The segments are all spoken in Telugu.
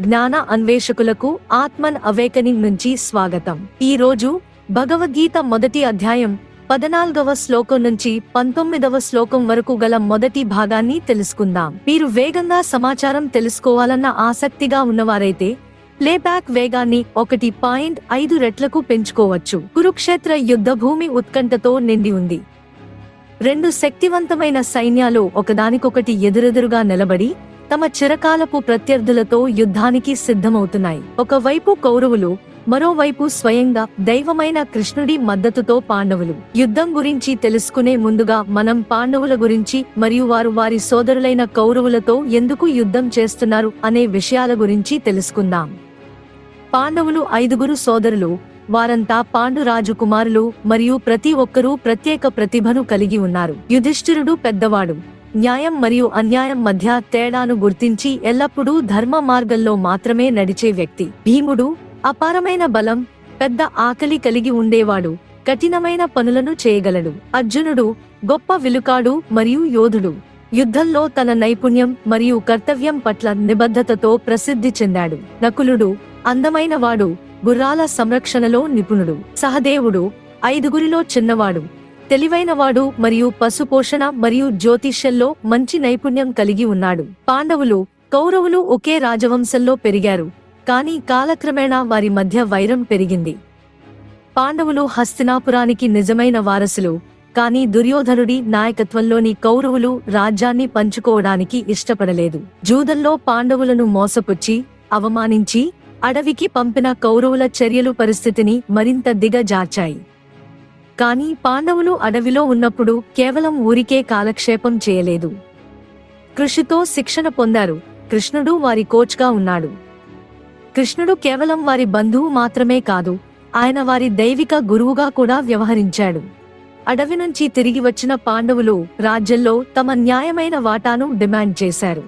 జ్ఞాన అన్వేషకులకు ఆత్మన్ అవేకనింగ్ నుంచి స్వాగతం. ఈ రోజు భగవద్గీత మొదటి అధ్యాయం 14వ శ్లోకం నుంచి 19వ శ్లోకం వరకు గల మొదటి భాగాన్ని తెలుసుకుందాం. మీరు వేగంగా సమాచారం తెలుసుకోవాలన్న ఆసక్తిగా ఉన్నవారైతే ప్లేబ్యాక్ వేగాన్ని 1.5 రెట్లకు పెంచుకోవచ్చు. కురుక్షేత్ర యుద్ధభూమి ఉత్కంఠతో నిండి ఉంది. రెండు శక్తివంతమైన సైన్యాలు ఒకదానికొకటి ఎదురెదురుగా నిలబడి తమ చిరకాలపు ప్రత్యర్థులతో యుద్ధానికి సిద్ధమవుతున్నాయి. ఒకవైపు కౌరవులు, మరోవైపు స్వయంగా దైవమైన కృష్ణుడి మద్దతుతో పాండవులు. యుద్ధం గురించి తెలుసుకునే ముందుగా మనం పాండవుల గురించి మరియు వారి సోదరులైన కౌరవులతో ఎందుకు యుద్ధం చేస్తున్నారు అనే విషయాల గురించి తెలుసుకుందాం. పాండవులు 5 సోదరులు. వారంతా పాండు రాజు కుమారులు మరియు ప్రతి ఒక్కరూ ప్రత్యేక ప్రతిభను కలిగి ఉన్నారు. యుధిష్ఠిరుడు పెద్దవాడు. న్యాయం మరియు అన్యాయం మధ్య తేడాను గుర్తించి ఎల్లప్పుడూ ధర్మ మార్గంలో మాత్రమే నడిచే వ్యక్తి. భీముడు అపారమైన బలం, పెద్ద ఆకలి కలిగి ఉండేవాడు. కఠినమైన పనులను చేయగలడు. అర్జునుడు గొప్ప విలుకాడు మరియు యోధుడు. యుద్ధంలో తన నైపుణ్యం మరియు కర్తవ్యం పట్ల నిబద్ధతతో ప్రసిద్ధి చెందాడు. నకులుడు అందమైన వాడు, గుర్రాల సంరక్షణలో నిపుణుడు. సహదేవుడు 5 చిన్నవాడు, తెలివైనవాడు మరియు పశుపోషణ మరియు జ్యోతిష్యంలో మంచి నైపుణ్యం కలిగి ఉన్నాడు. పాండవులు, కౌరవులు ఒకే రాజవంశంలో పెరిగారు, కానీ కాలక్రమేణా వారి మధ్య వైరం పెరిగింది. పాండవులు హస్తినాపురానికి నిజమైన వారసులు, కానీ దుర్యోధనుడి నాయకత్వంలోని కౌరవులు రాజ్యాన్ని పంచుకోవడానికి ఇష్టపడలేదు. జూదంలో పాండవులను మోసపుచ్చి, అవమానించి అడవికి పంపిన కౌరవుల చర్యలు పరిస్థితిని మరింత దిగజార్చాయి. కానీ పాండవులు అడవిలో ఉన్నప్పుడు కేవలం ఊరికే కాలక్షేపం చేయలేదు. కృషితో శిక్షణ పొందారు. కృష్ణుడు వారి కోచ్గా ఉన్నాడు. కృష్ణుడు కేవలం వారి బంధువు మాత్రమే కాదు, ఆయన వారి దైవిక గురువుగా కూడా వ్యవహరించాడు. అడవి నుంచి తిరిగి వచ్చిన పాండవులు రాజ్యంలో తమ న్యాయమైన వాటాను డిమాండ్ చేశారు.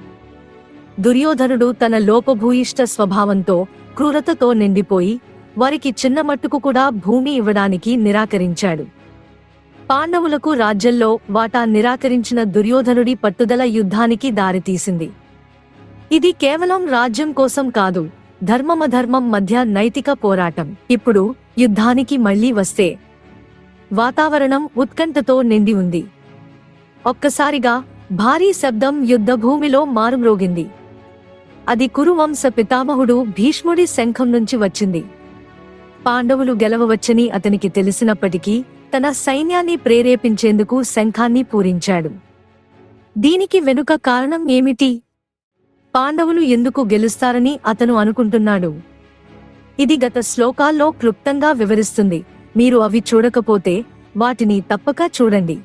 దుర్యోధనుడు తన లోపభూయిష్ట స్వభావంతో, క్రూరతతో నిండిపోయి వారికి చిన్న మట్టుకు కూడా భూమి ఇవ్వడానికి నిరాకరించాడు. పాండవులకు రాజ్యంలో వాటా నిరాకరించిన దుర్యోధనుడి పట్టుదల యుద్ధానికి దారితీసింది. ఇది కేవలం రాజ్యం కోసం కాదు, ధర్మమధర్మం మధ్య నైతిక పోరాటం. ఇప్పుడు యుద్ధానికి మళ్లీ వస్తే వాతావరణం ఉత్కంఠతో నిండి ఉంది. ఒక్కసారిగా భారీ శబ్దం యుద్ధభూమిలో మారుమ్రోగింది. అది కురువంశ పితామహుడు భీష్ముడి శంఖం నుంచి వచ్చింది. పాండవులు గెలవవచ్చని అతనికి తెలిసినప్పటికీ తన సైన్యాన్ని ప్రేరేపించేందుకు శంఖాన్ని పూరించాడు. దీనికి వెనుక కారణం ఏమిటి? పాండవులు ఎందుకు గెలుస్తారని అతను అనుకుంటున్నాడు? ఇది గత శ్లోకాల్లో క్లుప్తంగా వివరిస్తుంది. మీరు అవి చూడకపోతే వాటిని తప్పక చూడండి.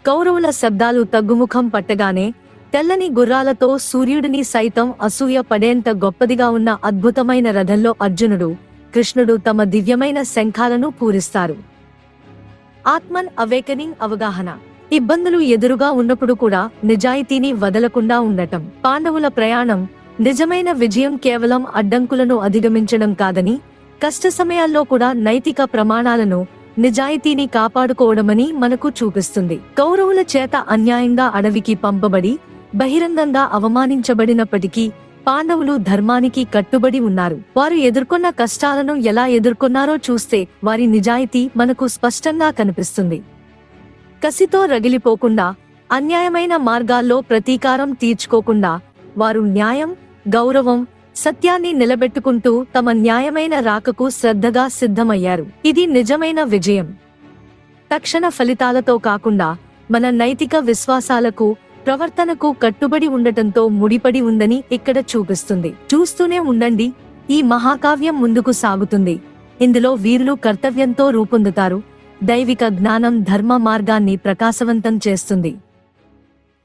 కౌరవుల శబ్దాలు తగ్గుముఖం పట్టగానే తెల్లని గుర్రాలతో సూర్యుడిని సైతం అసూయ పడేంత గొప్పదిగా ఉన్న అద్భుతమైన రథంలో అర్జునుడు, కృష్ణుడు తమ దివ్యమైన శంఖాలను పూరిస్తారు. ఆత్మన్ అవేకనింగ్ అవగాహన. ఇబ్బందులు ఎదురుగా ఉన్నప్పుడు కూడా నిజాయితీని వదలకుండా ఉండటం. పాండవుల ప్రయాణం నిజమైన విజయం కేవలం అడ్డంకులను అధిగమించడం కాదని, కష్ట సమయాల్లో కూడా నైతిక ప్రమాణాలను, నిజాయితీని కాపాడుకోవడమని మనకు చూపిస్తుంది. కౌరవుల చేత అన్యాయంగా అడవికి పంపబడి బహిరంగంగా అవమానించబడినప్పటికీ పాండవులు ధర్మానికి కట్టుబడి ఉన్నారు. వారు ఎదుర్కొన్న కష్టాలను ఎలా ఎదుర్కొన్నారో చూస్తే వారి నిజాయితీ మనకు స్పష్టంగా కనిపిస్తుంది. కసితో రగిలిపోకుండా, అన్యాయమైన మార్గాల్లో ప్రతీకారం తీర్చుకోకుండా వారు న్యాయం, గౌరవం, సత్యాన్ని నిలబెట్టుకుంటూ తమ న్యాయమైన రాకకు శ్రద్ధగా సిద్ధమయ్యారు. ఇది నిజమైన విజయం. తక్షణ ఫలితాలతో కాకుండా మన నైతిక విశ్వాసాలకు, ప్రవర్తనకు కట్టుబడి ఉండటంతో ముడిపడి ఉందని ఇక్కడ చూపిస్తుంది. చూస్తూనే ఉండండి, ఈ మహాకావ్యం ముందుకు సాగుతుంది. ఇందులో వీరులు కర్తవ్యంతో రూపొందుతారు. దైవిక జ్ఞానం ధర్మ మార్గాన్ని ప్రకాశవంతం చేస్తుంది.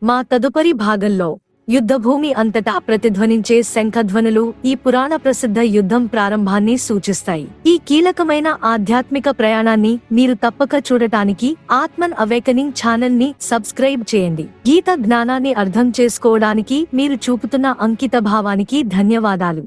మా తదుపరి భాగంలో యుద్ధభూమి అంతటా ప్రతిధ్వనించే శంఖధ్వనులు ఈ పురాణ ప్రసిద్ధ యుద్ధం ప్రారంభాన్ని సూచిస్తాయి. ఈ కీలకమైన ఆధ్యాత్మిక ప్రయాణాన్ని మీరు తప్పక చూడటానికి ఆత్మన్ అవేకనింగ్ ఛానల్ ని సబ్స్క్రైబ్ చేయండి. గీత జ్ఞానాన్ని అర్థం చేసుకోవడానికి మీరు చూపుతున్న అంకిత భావానికి ధన్యవాదాలు.